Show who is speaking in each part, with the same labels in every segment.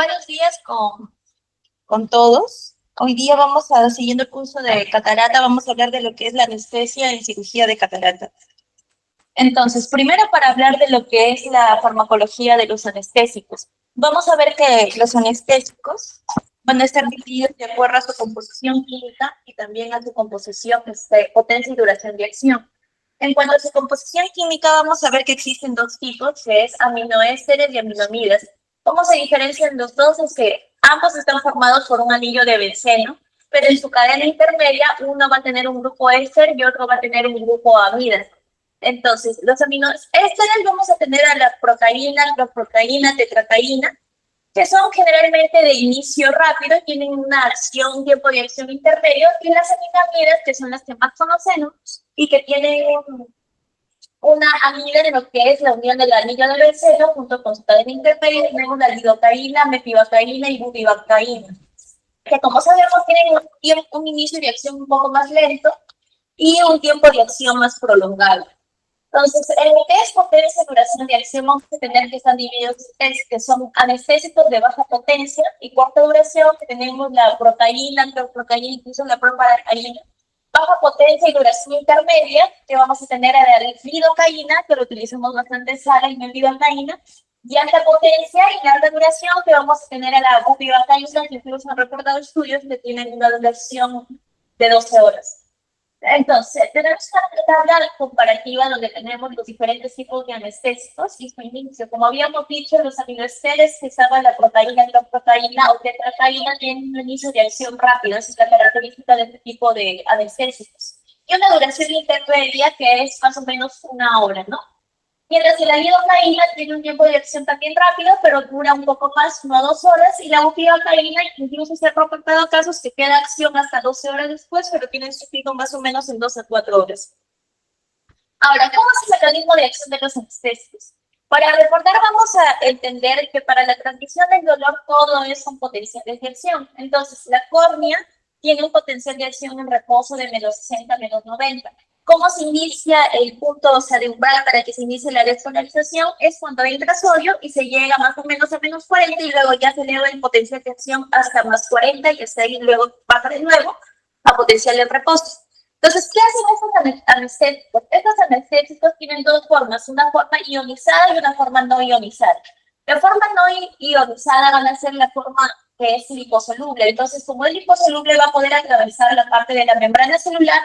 Speaker 1: Buenos días con todos. Hoy día vamos a, siguiendo el curso de catarata, vamos a hablar de lo que es la anestesia en cirugía de catarata. Entonces, primero para hablar de lo que es la farmacología de los anestésicos. Vamos a ver que los anestésicos van a estar divididos de acuerdo a su composición química y también a su composición, potencia y duración de acción. En cuanto a su composición química, vamos a ver que existen dos tipos, que es aminoésteres y aminamidas. ¿Cómo se diferencian los dos? Es que ambos están formados por un anillo de benceno, pero en su cadena intermedia uno va a tener un grupo éster y otro va a tener un grupo amidas. Entonces, los aminoésteres vamos a tener a la procaína, clorprocaína, tetracaína, que son generalmente de inicio rápido, tienen una acción, un tiempo de acción intermedio, y las aminamidas, que son las que más conocemos, y que tienen una amida en lo que es la unión del anillo del benceno junto con su cadena intermedia, tenemos la lidocaína, mepivacaína y bupivacaína, que como sabemos tienen un inicio de acción un poco más lento y un tiempo de acción más prolongado. Entonces, en lo que es potencia y duración de acción, vamos a tener que están divididos que son anestésicos de baja potencia y corta duración, que tenemos la procaína, clorprocaína, incluso la proparacaína. Baja potencia y duración intermedia, que vamos a tener a la lidocaína, que lo utilizamos bastante en sala, y mepivacaína. Y alta potencia y alta duración, que vamos a tener a la bupivacaína, que incluso han reportado estudios que tienen una duración de 12 horas. Entonces, tenemos una tabla comparativa donde tenemos los diferentes tipos de anestésicos y su inicio. Como habíamos dicho, los aminoésteres que estaban la proteína, clorprocaína o tetracaína tienen un inicio de acción rápida. Esa es la característica de este tipo de anestésicos. Y una duración intermedia que es más o menos una hora, ¿no? Mientras que la lidocaína tiene un tiempo de acción también rápido, pero dura un poco más, 1 a 2 horas, y la bupivacaína incluso se ha reportado casos que queda acción hasta 12 horas después, pero tienen su pico más o menos en 2 a 4 horas. Ahora, ¿cómo es el mecanismo de acción de los anestésicos? Para recordar, vamos a entender que para la transmisión del dolor todo es con potenciales de acción. Entonces, la córnea tiene un potencial de acción en reposo de menos 60 a menos 90. ¿Cómo se inicia el punto, o sea, de umbral para que se inicie la despolarización? Es cuando entra sodio y se llega más o menos a menos 40 y luego ya se eleva el potencial de acción hasta más 40 y hasta ahí luego baja de nuevo a potencial de reposo. Entonces, ¿qué hacen estos anestésicos? Estos anestésicos tienen dos formas, una forma ionizada y una forma no ionizada. La forma no ionizada van a ser la forma que es liposoluble. Entonces, como es liposoluble, va a poder atravesar la parte de la membrana celular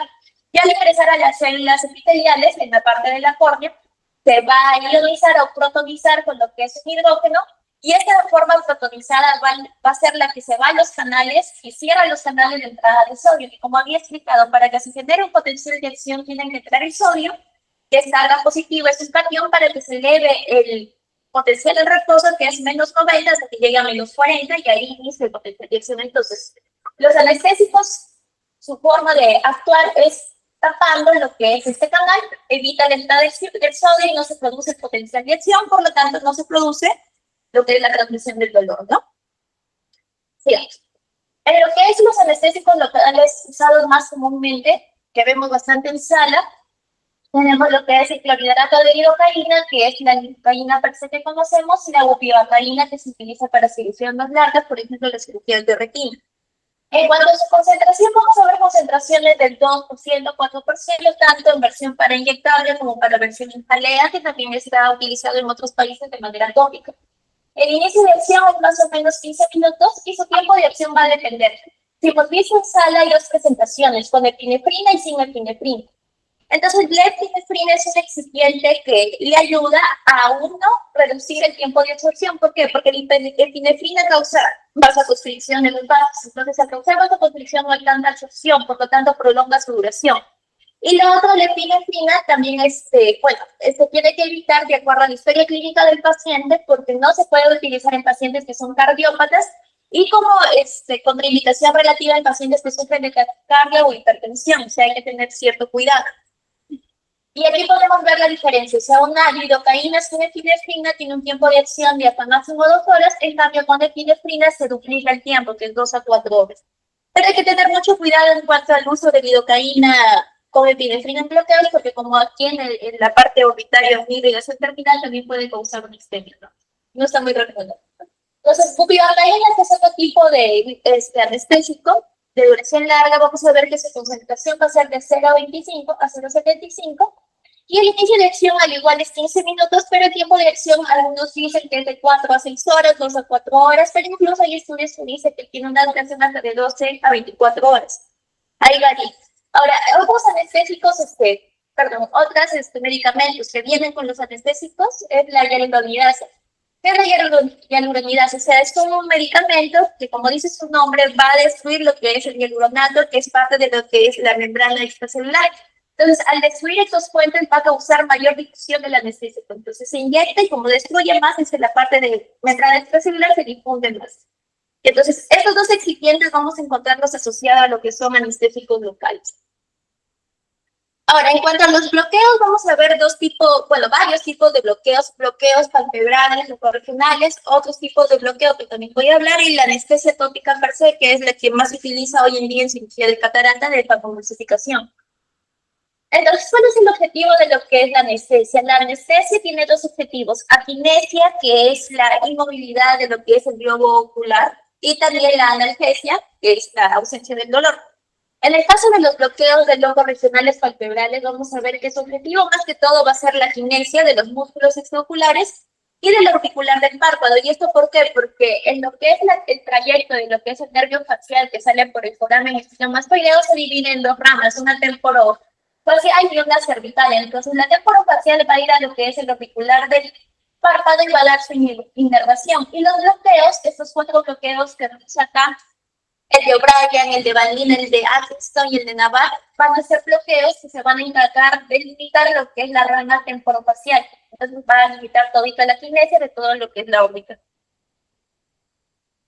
Speaker 1: y al ingresar a las células epiteliales en la parte de la córnea, se va a ionizar o protonizar con lo que es un hidrógeno, y esta forma protonizada va a ser la que se va a los canales y cierra los canales de entrada de sodio. Y como había explicado, para que se genere un potencial de acción tienen que entrar el sodio, que es carga positiva, es un catión, para que se eleve el potencial del reposo, que es menos 90, hasta que llegue a menos 40, y ahí inicia el potencial de acción. Entonces, los anestésicos, su forma de actuar es tapando lo que es este canal, evita la entrada del sodio y no se produce potencial de acción, por lo tanto no se produce lo que es la transmisión del dolor, ¿no? Sí. En lo que es los anestésicos locales usados más comúnmente, que vemos bastante en sala, tenemos lo que es el clorhidrato de lidocaína, que es la lidocaína per se que conocemos, y la bupivacaína, que se utiliza para cirugías más largas, por ejemplo, las cirugías de retina. En cuanto a su concentración, vamos a ver concentraciones del 2%, 4%, tanto en versión para inyectable como para versión inhalada, que también está utilizado en otros países de manera tópica. El inicio de acción es más o menos 15 minutos y su tiempo de acción va a depender. Si hemos visto en sala, hay dos presentaciones, con epinefrina y sin epinefrina. Entonces, la epinefrina es un excipiente que le ayuda a uno reducir el tiempo de absorción. ¿Por qué? Porque la epinefrina causa vasoconstricción en los vasos. Entonces, al causar vasoconstricción no hay tanta absorción, por lo tanto, prolonga su duración. Y lo otro, la epinefrina también, tiene que evitar, de acuerdo a la historia clínica del paciente, porque no se puede utilizar en pacientes que son cardiópatas y como contraindicación relativa en pacientes que sufren de taquicardia o hipertensión. O sea, hay que tener cierto cuidado. Y aquí podemos ver la diferencia. O sea, una lidocaína sin epinefrina tiene un tiempo de acción de hasta máximo 2 horas, en cambio con epinefrina se duplica el tiempo, que es 2 a 4 horas. Pero hay que tener mucho cuidado en cuanto al uso de lidocaína con epinefrina en bloqueos, porque como aquí en la parte orbitaria o irrigación terminal también puede causar una isquemia, ¿no? No está muy recomendado. Entonces, bupivacaína, que es otro tipo de anestésico de duración larga, vamos a ver que su concentración va a ser de 0,25 a 0,75 y el inicio de acción al igual es 15 minutos, pero el tiempo de acción algunos dicen que es de 4 a 6 horas, 2 a 4 horas, pero incluso hay estudios que dicen que tiene una duración hasta de 12 a 24 horas. Ahí varía. Ahora, otros anestésicos, otros medicamentos que vienen con los anestésicos es la hialuronidasa. ¿Qué es la hialuronidasa? O sea, es como un medicamento que, como dice su nombre, va a destruir lo que es el hialuronato, que es parte de lo que es la membrana extracelular. Entonces, al destruir estos puentes va a causar mayor difusión del anestésico. Entonces, se inyecta y como destruye más, desde la parte de membrana extracelular se difunde más. Entonces, estos dos excipientes vamos a encontrarlos asociados a lo que son anestésicos locales. Ahora, en cuanto a los bloqueos, vamos a ver varios tipos de bloqueos palpebrales, regionales, otros tipos de bloqueo que también voy a hablar, y la anestesia tópica per se, que es la que más se utiliza hoy en día en cirugía de catarata de papomulsificación. Entonces, ¿cuál es el objetivo de lo que es la anestesia? La anestesia tiene dos objetivos: aquinesia, que es la inmovilidad de lo que es el globo ocular, y también la analgesia, que es la ausencia del dolor. En el caso de los bloqueos de locos regionales palpebrales, vamos a ver que su objetivo más que todo va a ser la aquinesia de los músculos extraoculares y del orbicular del párpado. ¿Y esto por qué? Porque en lo que es el trayecto de lo que es el nervio facial que sale por el foramen estenomastoideo se divide en dos ramas, una temporofacial y una cervical. Entonces, la temporofacial va a ir a lo que es el orbicular del párpado y va a dar su inervación. Y los bloqueos, estos 4 bloqueos que vemos acá, el de O'Brien, el de Van Lin, el de Atkinson y el de Navarre, van a ser bloqueos que se van a encargar de limitar lo que es la rama temporofacial. Entonces van a limitar todita la kinesia de todo lo que es la órbita.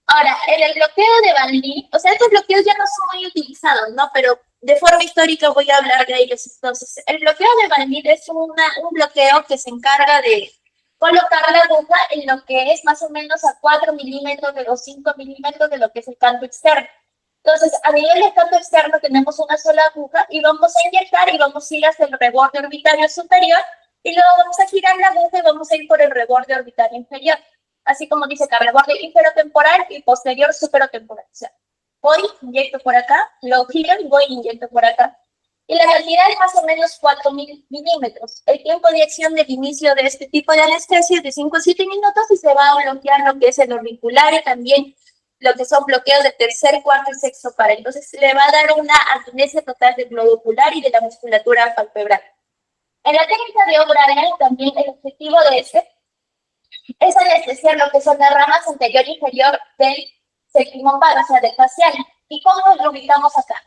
Speaker 1: Ahora, en el bloqueo de Van Lin, o sea, estos bloqueos ya no son muy utilizados, ¿no? Pero de forma histórica voy a hablar de ellos. Entonces, el bloqueo de Van Lin es un bloqueo que se encarga de colocar la aguja en lo que es más o menos a 4 milímetros de los 5 milímetros de lo que es el canto externo. Entonces, a nivel de canto externo tenemos una sola aguja y vamos a inyectar y vamos a ir hasta el reborde orbitario superior y luego vamos a girar la aguja y vamos a ir por el reborde orbitario inferior. Así como dice acá, reborde inferotemporal y posterior superotemporal. O sea, voy, inyecto por acá, lo giro y voy, inyecto por acá. Y la cantidad es más o menos 4 milímetros. El tiempo de acción del inicio de este tipo de anestesia es de 5 a 7 minutos y se va a bloquear lo que es el orbicular y también lo que son bloqueos de tercer, cuarto y sexto par. Entonces le va a dar una aquinesia total del globo ocular y de la musculatura palpebral. En la técnica de O'Brien también el objetivo de es anestesiar lo que son las ramas anterior e inferior del séptimo par, o sea, del facial. ¿Y cómo lo ubicamos acá?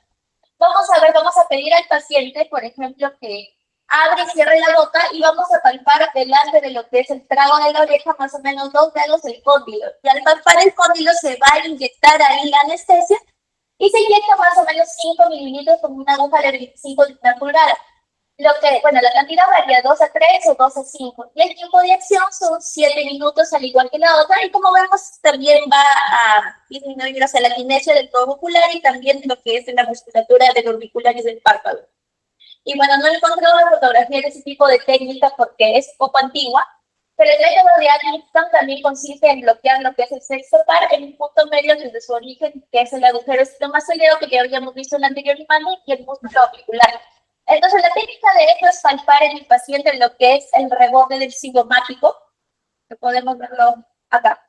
Speaker 1: Vamos a pedir al paciente, por ejemplo, que abre y cierre la boca y vamos a palpar delante de lo que es el trago de la oreja, más o menos 2 dedos del cóndilo. Y al palpar el cóndilo se va a inyectar ahí la anestesia y se inyecta más o menos 5 mililitros con una aguja de 25 de una pulgada. La cantidad varía 2 a 3 o 2 a 5. Y el tiempo de acción son 7 minutos, al igual que la otra. Y como vemos, también va a disminuir la kinesia del globo ocular y también lo que es la musculatura del orbicular y del párpado. Y bueno, no he encontrado una fotografía de ese tipo de técnica porque es poco antigua, pero el método de Atkinson también consiste en bloquear lo que es el sexto par en un punto medio desde su origen, que es el agujero estenomastoideo que ya habíamos visto en la anterior imagen, y el músculo auricular. Entonces, la técnica de esto es palpar en el paciente lo que es el reborde del cigomático, que podemos verlo acá.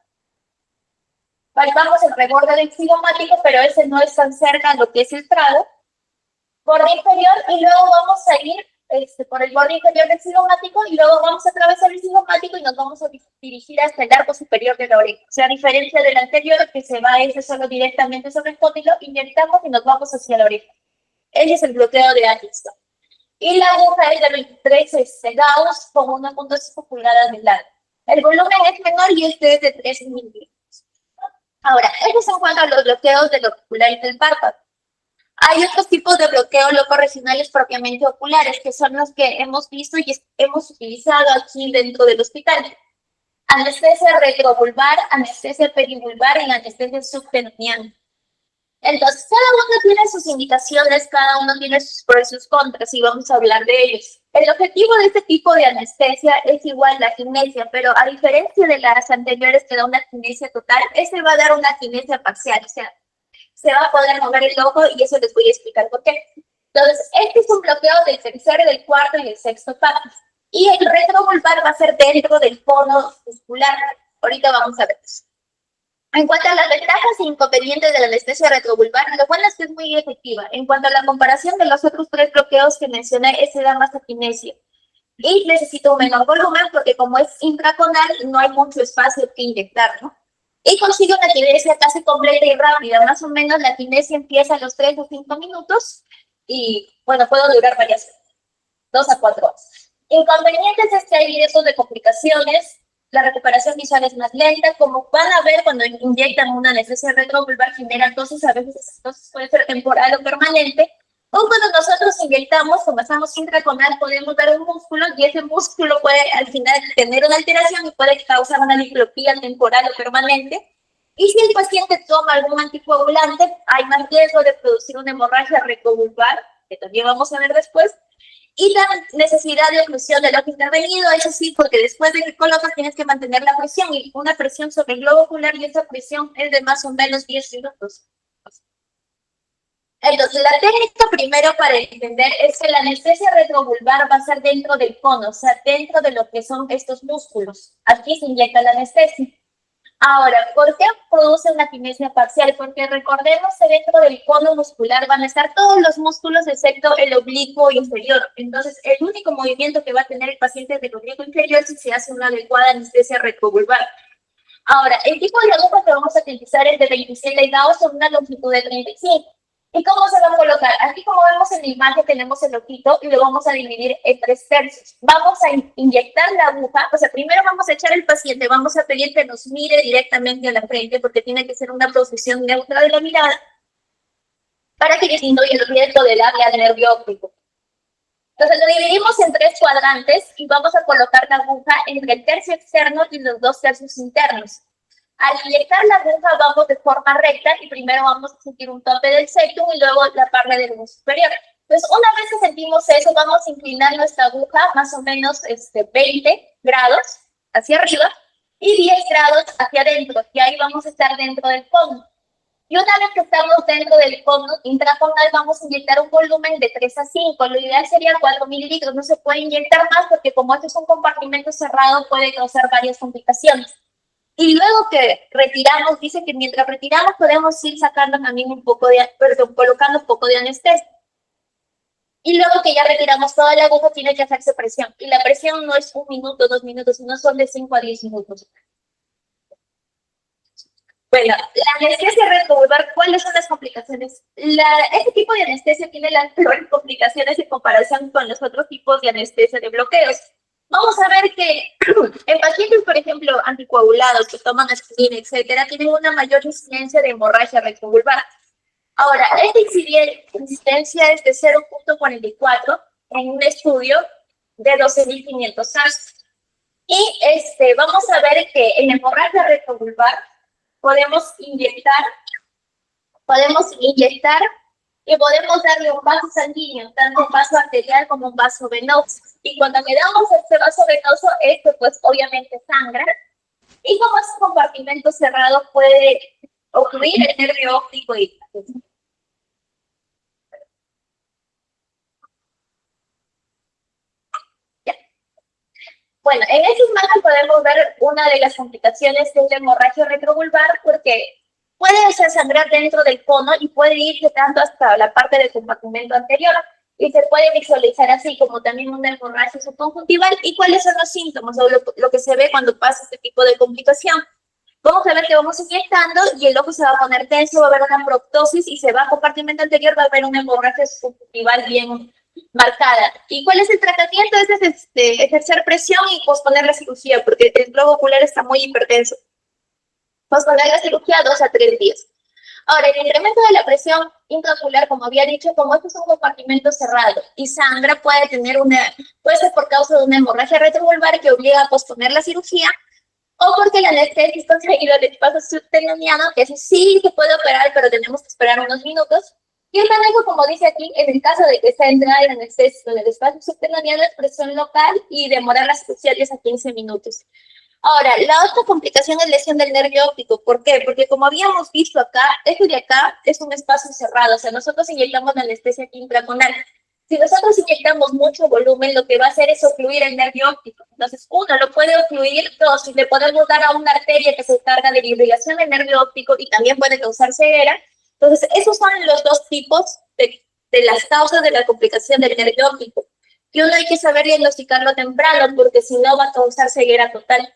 Speaker 1: Palpamos el reborde del cigomático, pero ese no es tan cerca a lo que es el trago, borde inferior, y luego vamos a ir por el borde inferior del cigomático y luego vamos a atravesar el cigomático y nos vamos a dirigir hasta el arco superior de la oreja. O sea, a diferencia del anterior, que se va ese solo directamente sobre el cóndilo, inyectamos y nos vamos hacia la oreja. Ese es el bloqueo de Atkinson. Y la aguja es de 23 Gauss con 1.5 pulgadas de largo. El volumen es menor y este es de 3 milímetros. Ahora, estos son cuanto a los bloqueos del ocular y del párpado. Hay otros tipos de bloqueos locorregionales propiamente oculares, que son los que hemos visto y hemos utilizado aquí dentro del hospital. Anestesia retrovulvar, anestesia perivulvar y anestesia subperineal. Entonces, cada uno tiene sus indicaciones, cada uno tiene sus pros y sus contras, y vamos a hablar de ellos. El objetivo de este tipo de anestesia es igual la kinesia, pero a diferencia de las anteriores que da una kinesia total, este va a dar una kinesia parcial, o sea, se va a poder mover el ojo y eso les voy a explicar por qué. Entonces, este es un bloqueo del tercero, del cuarto y del sexto párpado. Y el retrovulvar va a ser dentro del cono muscular. Ahorita vamos a ver eso. En cuanto a las ventajas e inconvenientes de la anestesia retrovulvar, lo bueno es que es muy efectiva. En cuanto a la comparación de los otros tres bloqueos que mencioné, ese da más aquinesia. Y necesita un menor volumen porque como es intraconal, no hay mucho espacio que inyectar, ¿no? Y consigue una kinesia casi completa y rápida. Más o menos la kinesia empieza a los 3 o 5 minutos y, bueno, puede durar varias, 2 a 4 horas. Inconvenientes es que hay riesgos de complicaciones, la recuperación visual es más lenta, como van a ver cuando inyectan una anestesia retrovulvar genera dosis, a veces esas dosis puede ser temporal o permanente, o cuando nosotros inyectamos, como estamos intraconal, podemos ver un músculo y ese músculo puede al final tener una alteración y puede causar una diplopía temporal o permanente. Y si el paciente toma algún anticoagulante, hay más riesgo de producir una hemorragia retrovulvar, que también vamos a ver después, y la necesidad de oclusión del ojo intervenido, eso sí, porque después de que colocas tienes que mantener la presión y una presión sobre el globo ocular y esa presión es de más o menos 10 minutos. Entonces, la técnica primero para entender es que la anestesia retrovulvar va a ser dentro del cono, o sea, dentro de lo que son estos músculos. Aquí se inyecta la anestesia. Ahora, ¿por qué produce una kinesia parcial? Porque recordemos que dentro del cono muscular van a estar todos los músculos excepto el oblicuo inferior. Entonces, el único movimiento que va a tener el paciente del oblicuo inferior es si se hace una adecuada anestesia retrovulvar. Ahora, el tipo de aguja que vamos a utilizar es de 27 grados con una longitud de 35. ¿Y cómo se va a colocar? Aquí, como vemos en la imagen, tenemos el ojito y lo vamos a dividir en 3 tercios. Vamos a inyectar la aguja, o sea, primero vamos a echar al paciente, vamos a pedir que nos mire directamente a la frente porque tiene que ser una posición neutra de la mirada para que disminuya el riesgo del área del nervio óptico. Entonces lo dividimos en 3 cuadrantes y vamos a colocar la aguja entre el tercio externo y los 2 tercios internos. Al inyectar la aguja vamos de forma recta y primero vamos a sentir un tope del septum y luego la parte del hueso superior. Entonces, una vez que sentimos eso, vamos a inclinar nuestra aguja más o menos 20 grados hacia arriba y 10 grados hacia adentro. Y ahí vamos a estar dentro del cono. Y una vez que estamos dentro del cono intraconal, vamos a inyectar un volumen de 3 a 5. Lo ideal sería 4 mililitros. No se puede inyectar más porque como este es un compartimento cerrado, puede causar varias complicaciones. Y luego que retiramos, dice que mientras retiramos podemos ir sacando también un poco de, colocando un poco de anestesia. Y luego que ya retiramos toda la aguja, tiene que hacerse presión. Y la presión no es 1 minuto, 2 minutos, sino son de 5 a 10 minutos. Bueno, la anestesia retrovulvar, ¿cuáles son las complicaciones? Este tipo de anestesia tiene las peores complicaciones en comparación con los otros tipos de anestesia de bloqueos. Vamos a ver que en pacientes, por ejemplo, anticoagulados que toman aspirina, etcétera, tienen una mayor incidencia de hemorragia retrovulvar. Ahora, esta incidencia es de 0.44 en un estudio de 12.500 casos. Y vamos a ver que en hemorragia retrovulvar podemos inyectar y podemos darle un vaso sanguíneo, tanto un vaso arterial como un vaso venoso. Y cuando le damos este vaso venoso, pues obviamente sangra. Y como es un compartimento cerrado, puede ocurrir el nervio óptico y ya. Bueno, en esta imagen podemos ver una de las complicaciones de la hemorragia retrovulvar porque puede hacer sangrar dentro del cono y puede irse tanto hasta la parte del compartimento anterior y se puede visualizar así como también una hemorragia subconjuntival. ¿Y cuáles son los síntomas o lo que se ve cuando pasa este tipo de complicación? Vamos a ver que vamos inyectando y el ojo se va a poner tenso, va a haber una proptosis y se va a compartimento anterior, va a haber una hemorragia subconjuntival bien marcada. ¿Y cuál es el tratamiento? Es ejercer presión y posponer la cirugía porque el globo ocular está muy hipertenso. Posponer la cirugía 2 a 3 días. Ahora, el incremento de la presión intraocular, como había dicho, como este es un compartimento cerrado y sangra, puede ser por causa de una hemorragia retrovulvar que obliga a posponer la cirugía, o porque la anestesia es conseguido el espacio subterráneo, que ese sí se puede operar, pero tenemos que esperar unos minutos. Y el manejo, como dice aquí, en el caso de que sea entrada la anestesia en el espacio subterráneo, es presión local y demorar las 10 a 15 minutos. Ahora, la otra complicación es lesión del nervio óptico. ¿Por qué? Porque como habíamos visto acá, este de acá es un espacio cerrado, o sea, nosotros inyectamos la anestesia aquí intraconal. Si nosotros inyectamos mucho volumen, lo que va a hacer es ocluir el nervio óptico. Entonces, uno, lo puede ocluir; dos, le podemos dar a una arteria que se encarga de la irrigación del nervio óptico y también puede causar ceguera. Entonces, esos son los dos tipos de las causas de la complicación del nervio óptico. Y uno hay que saber diagnosticarlo temprano, porque si no va a causar ceguera total.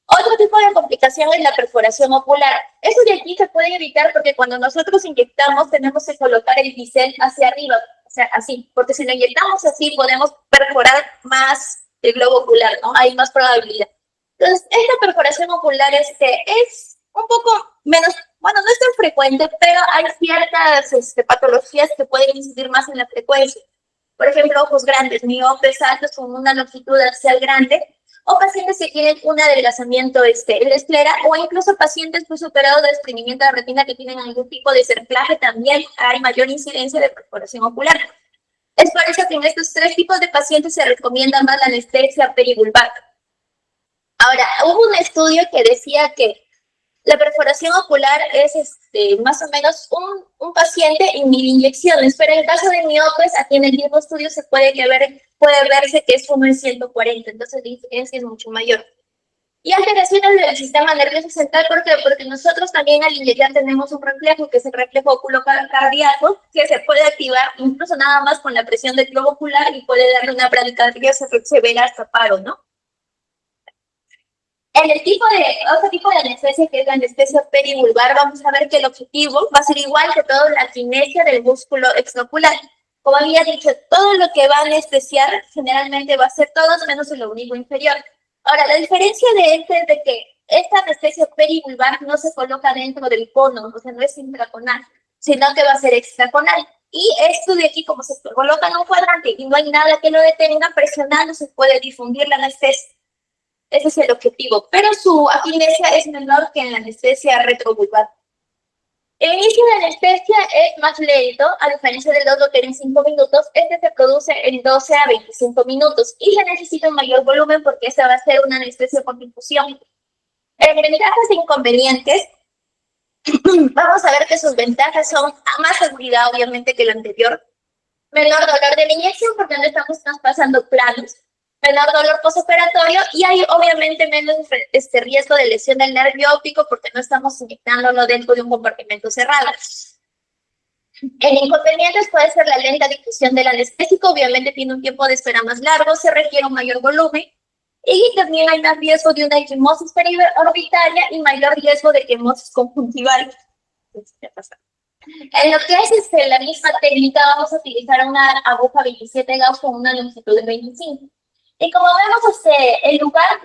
Speaker 1: Otro tipo de complicación es la perforación ocular. Eso de aquí se puede evitar porque cuando nosotros inyectamos tenemos que colocar el bisel hacia arriba, o sea, así, porque si lo inyectamos así podemos perforar más el globo ocular, ¿no? Hay más probabilidad. Entonces, esta perforación ocular es un poco menos, bueno, no es tan frecuente, pero hay ciertas patologías que pueden incidir más en la frecuencia. Por ejemplo, ojos grandes, miopes altos con una longitud axial grande, o pacientes que tienen un adelgazamiento en la esclera, o incluso pacientes pues superados de desprendimiento de retina que tienen algún tipo de cerclaje, también hay mayor incidencia de perforación ocular. Es por eso que en estos tres tipos de pacientes se recomienda más la anestesia perivulvar. Ahora, hubo un estudio que decía que la perforación ocular es más o menos un paciente en 1000 inyecciones, pero en el caso de miopes, aquí en el mismo estudio se puede verse que es 1 en 140, entonces la diferencia es mucho mayor. Y alteraciones del sistema nervioso central, ¿por qué? Porque nosotros también al inyectar tenemos un reflejo, que es el reflejo oculocardíaco, que se puede activar incluso nada más con la presión del globo ocular y puede darle una bradicardia severa hasta paro, ¿no? En el otro tipo de anestesia, que es la anestesia perivulvar, vamos a ver que el objetivo va a ser igual que toda la kinesia del músculo extraocular. Como había dicho, todo lo que va a anestesiar generalmente va a ser todo menos el ombligo inferior. Ahora, la diferencia de este es de que esta anestesia perivulvar no se coloca dentro del cono, o sea, no es intraconal, sino que va a ser extraconal. Y esto de aquí, como se coloca en un cuadrante y no hay nada que lo detenga, presionando se puede difundir la anestesia. Ese es el objetivo, pero su aquinesia es menor que en la anestesia retrovulvar. El inicio de anestesia es más lento, a diferencia del otro que era en 5 minutos, este se produce en 12 a 25 minutos y se necesita un mayor volumen porque esta va a ser una anestesia con difusión. En ventajas e inconvenientes, vamos a ver que sus ventajas son más seguridad, obviamente, que la anterior, menor dolor de la inyección porque no estamos traspasando planos, menor dolor postoperatorio y hay obviamente menos riesgo de lesión del nervio óptico porque no estamos inyectándolo dentro de un compartimento cerrado. En inconvenientes puede ser la lenta difusión del anestésico, obviamente tiene un tiempo de espera más largo, se requiere un mayor volumen y también hay más riesgo de una equimosis periorbitaria y mayor riesgo de equimosis conjuntival. En lo que es la misma técnica, vamos a utilizar una aguja 27 Gauss con una longitud de 25. Y como vemos, el lugar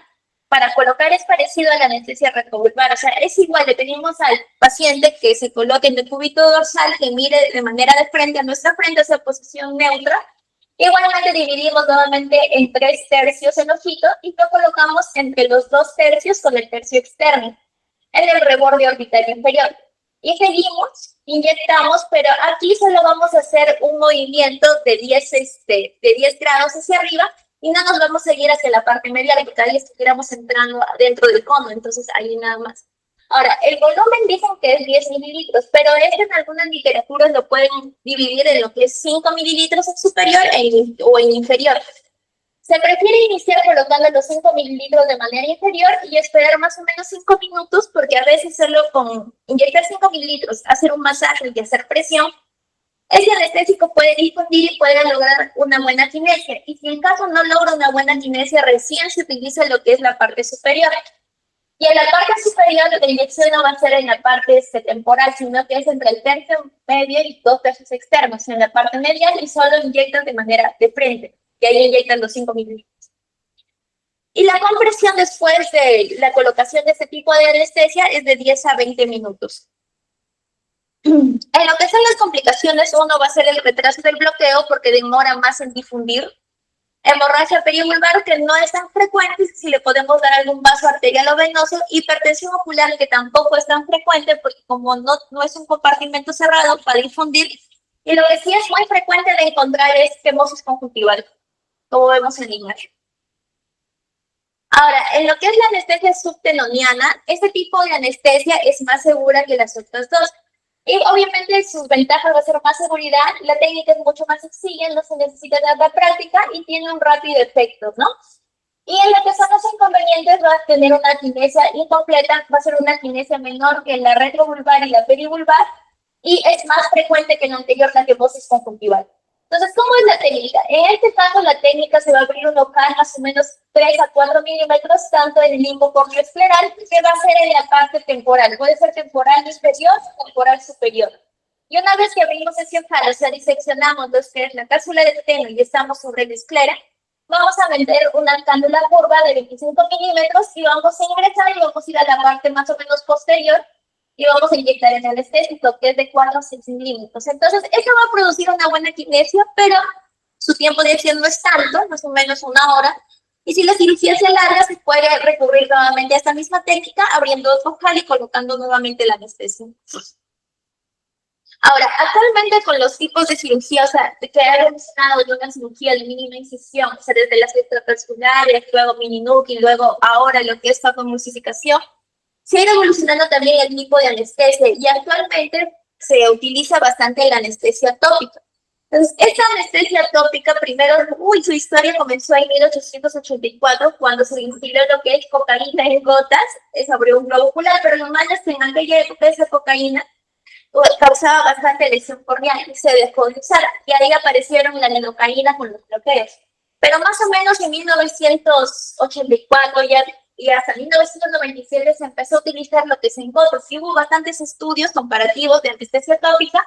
Speaker 1: para colocar es parecido a la anestesia retrovulvar, o sea, es igual, le pedimos al paciente que se coloque en el cúbito dorsal, que mire de manera de frente a nuestra frente, esa posición neutra. Igualmente dividimos nuevamente en 3 tercios el ojito y lo colocamos entre los 2 tercios con el tercio externo, en el reborde orbitario inferior. Y seguimos, inyectamos, pero aquí solo vamos a hacer un movimiento de 10 grados hacia arriba y no nos vamos a seguir hacia la parte medial porque ahí estuviéramos entrando dentro del cono, entonces ahí nada más. Ahora, el volumen dicen que es 10 mililitros, pero en algunas literaturas lo pueden dividir en lo que es 5 mililitros en superior o en inferior. Se prefiere iniciar colocando los 5 mililitros de manera inferior y esperar más o menos 5 minutos porque a veces solo con inyectar 5 mililitros, hacer un masaje y hacer presión, ese anestésico puede difundir y puede lograr una buena kinesia. Y si en caso no logra una buena kinesia, recién se utiliza lo que es la parte superior. Y en la parte superior la inyección no va a ser en la parte temporal, sino que es entre el tercio medio y 2 tercios externos, en la parte medial y solo inyectan de manera de frente. Y ahí inyectan los 5 mililitros. Y la compresión después de la colocación de este tipo de anestesia es de 10 a 20 minutos. En lo que son las complicaciones, uno va a ser el retraso del bloqueo porque demora más en difundir. Hemorragia perivulvar, que no es tan frecuente si le podemos dar algún vaso arterial o venoso. Hipertensión ocular, que tampoco es tan frecuente porque como no es un compartimento cerrado para difundir. Y lo que sí es muy frecuente de encontrar es quemosis conjuntival, como vemos en la imagen. Ahora, en lo que es la anestesia subtenoniana, este tipo de anestesia es más segura que las otras dos. Y obviamente sus ventajas va a ser más seguridad, la técnica es mucho más sencilla, no se necesita tanta práctica y tiene un rápido efecto, ¿no? Y en lo que son los inconvenientes va a tener una kinesia incompleta, va a ser una kinesia menor que la retrovulvar y la perivulvar, y es más frecuente que en la anterior la quemosis conjuntival. Entonces, ¿cómo es la técnica? En este caso, la técnica se va a abrir un local más o menos 3 a 4 milímetros, tanto en el limbo córneo-escleral, que va a ser en la parte temporal. Puede ser temporal inferior o temporal superior. Y una vez que abrimos ese ojal, o sea, diseccionamos lo que es la cápsula del seno y estamos sobre la esclera, vamos a meter una cánula curva de 25 milímetros y vamos a ingresar y vamos a ir a la parte más o menos posterior y vamos a inyectar el anestésico, que es de 4 a 6 milímetros. Entonces, eso va a producir una buena kinesia, pero su tiempo de acción no es tanto, más o menos una hora. Y si la cirugía se alarga, se puede recurrir nuevamente a esta misma técnica, abriendo otro ojal y colocando nuevamente la anestesia. Ahora, actualmente con los tipos de cirugía, o sea, de que ha evolucionado de una cirugía de mínima incisión, o sea, desde las extravasculares, luego mini nuke y luego ahora lo que es facomulsificación, se ha ido evolucionando también el tipo de anestesia y actualmente se utiliza bastante la anestesia tópica. Entonces, esta anestesia tópica, primero, su historia comenzó en 1884, cuando se instaló lo que es cocaína en gotas, se abrió un globo ocular, pero lo malo es que en aquella época esa cocaína causaba bastante lesión corneal y se dejó de usar, y ahí aparecieron la lidocaína con los bloqueos. Pero más o menos en 1984 y hasta 1997 se empezó a utilizar lo que se encontró. Sí hubo bastantes estudios comparativos de anestesia tópica,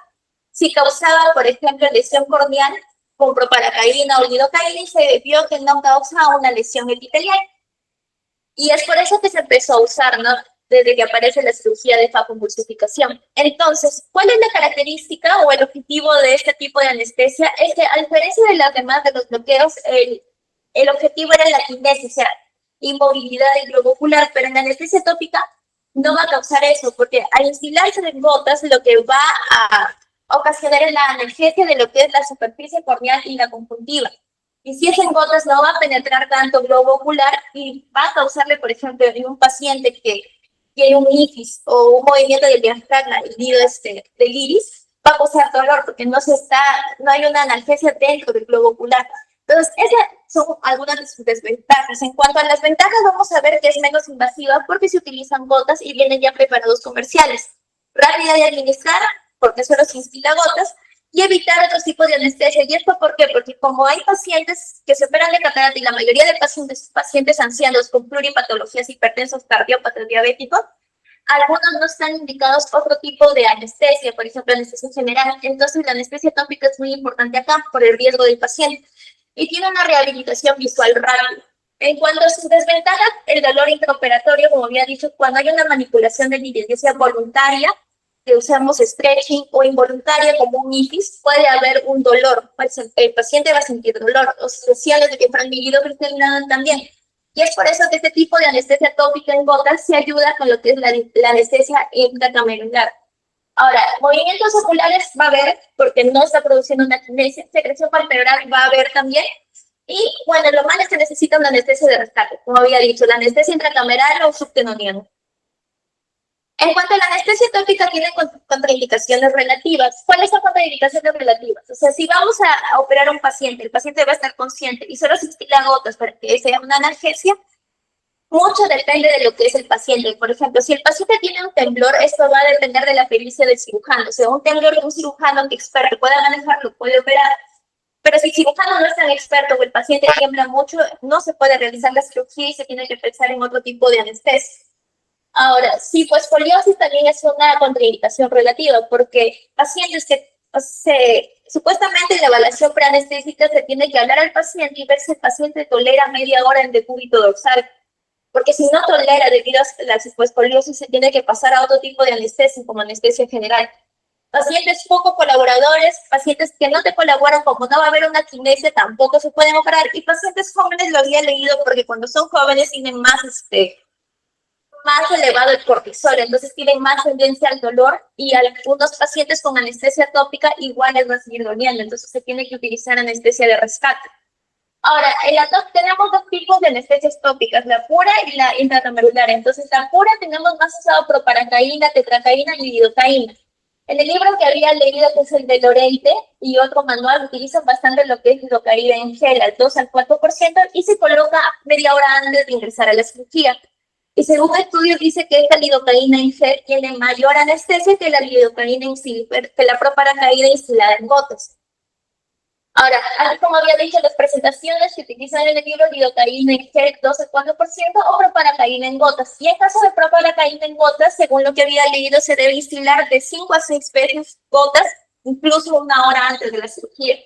Speaker 1: si causaba, por ejemplo, lesión corneal con proparacaína o lidocaína, y se vio que no causaba una lesión epitelial. Y es por eso que se empezó a usar, ¿no? Desde que aparece la cirugía de facomulsificación. Entonces, ¿cuál es la característica o el objetivo de este tipo de anestesia? Es que, a diferencia de las demás de los bloqueos, el objetivo era la kinesia, o sea, inmovilidad del globo ocular, pero en la anestesia tópica no va a causar eso, porque al instilarse en gotas, lo que va a ocasionar es la analgesia de lo que es la superficie corneal y la conjuntiva. Y si es en gotas, no va a penetrar tanto globo ocular y va a causarle, por ejemplo, en un paciente que tiene un ifis o un movimiento del diafragma, el nido del iris, va a causar dolor porque no hay una analgesia dentro del globo ocular. Entonces, esas son algunas de sus desventajas. En cuanto a las ventajas, vamos a ver que es menos invasiva porque se utilizan gotas y vienen ya preparados comerciales. Rápida de administrar, porque solo se instila gotas, y evitar otros tipos de anestesia. ¿Y esto por qué? Porque como hay pacientes que se operan de catarata y la mayoría de pacientes ancianos con pluripatologías, hipertensos, cardiópatas, diabéticos, algunos no están indicados otro tipo de anestesia, por ejemplo, anestesia general. Entonces, la anestesia tópica es muy importante acá por el riesgo del paciente. Y tiene una rehabilitación visual rápida. En cuanto a sus desventajas, el dolor intraoperatorio, como había dicho, cuando hay una manipulación del iris, ya sea voluntaria, que usamos stretching, o involuntaria como un IFIS, puede haber un dolor. El paciente va a sentir dolor. Los lesiones de diafragma cristalinado también. Y es por eso que este tipo de anestesia tópica en gotas se ayuda con lo que es la anestesia intracamerular. Ahora, movimientos oculares va a haber, porque no está produciendo una kinesia, secreción palpebral va a haber también. Y bueno, lo malo es que necesita una anestesia de rescate, como había dicho, la anestesia intracameral o subtenoniana. En cuanto a la anestesia tópica, tiene contraindicaciones relativas. ¿Cuáles son contraindicaciones relativas? O sea, si vamos a operar a un paciente, el paciente va a estar consciente y solo se instila gotas para que sea una analgesia, mucho depende de lo que es el paciente. Por ejemplo, si el paciente tiene un temblor, esto va a depender de la pericia del cirujano. O sea, un temblor de un cirujano experto puede manejarlo, puede operar. Pero si el cirujano no es tan experto o el paciente tiembla mucho, no se puede realizar la cirugía y se tiene que pensar en otro tipo de anestesia. Ahora, sí, pues escoliosis también es una contraindicación relativa, porque pacientes que supuestamente en la evaluación preanestésica se tiene que hablar al paciente y ver si el paciente tolera media hora en decúbito dorsal, porque si no tolera debido a la escoliosis se tiene que pasar a otro tipo de anestesia, como anestesia general. Pacientes poco colaboradores, pacientes que no te colaboran, como no va a haber una quimese, tampoco se pueden operar, y pacientes jóvenes lo había leído porque cuando son jóvenes tienen más elevado el cortisol, entonces tienen más tendencia al dolor, y algunos pacientes con anestesia tópica igual les va a seguir doliendo, entonces se tiene que utilizar anestesia de rescate. Ahora, en la tenemos dos tipos de anestesias tópicas, la pura y la intratamedular. Entonces, la pura tenemos más usado proparacaína, tetracaína y lidocaína. En el libro que había leído, que es el de Lorente, y otro manual, utilizan bastante lo que es lidocaína en gel, al 2 al 4%, y se coloca media hora antes de ingresar a la cirugía. Y según estudios dice que esta lidocaína en gel tiene mayor anestesia que la lidocaína en silver, que la proparacaína instilada en gotas. Ahora, como había dicho, las presentaciones se utilizan en el libro lidocaína en gel 12 al 4% o proparacaína en gotas. Y en caso de proparacaína en gotas, según lo que había leído, se debe instilar de 5 a 6 veces gotas, incluso una hora antes de la cirugía,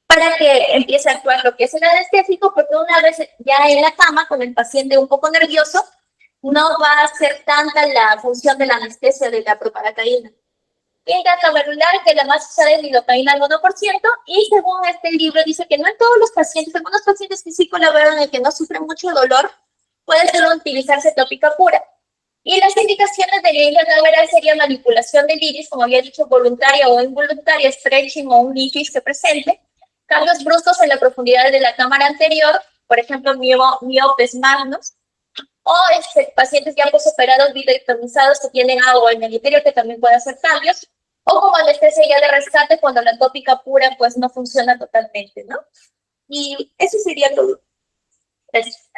Speaker 1: para que empiece a actuar lo que es el anestésico, porque una vez ya en la cama, con el paciente un poco nervioso, no va a ser tanta la función de la anestesia de la proparacaína. Intratamedular, que la más usada es lidocaína al 1%, y según este libro dice que no en todos los pacientes, algunos pacientes que sí colaboran y que no sufren mucho dolor, puede solo utilizarse tópica pura. Y las indicaciones de la intratamedular serían manipulación del iris, como había dicho, voluntaria o involuntaria, stretching o un iris que presente, cambios bruscos en la profundidad de la cámara anterior, por ejemplo, miopes magnos, o pacientes ya posoperados vitrectomizados que tienen agua en el interior, que también puede hacer cambios, o como anestesia ya de rescate cuando la tópica pura pues no funciona totalmente, ¿no? Y eso sería todo. Gracias.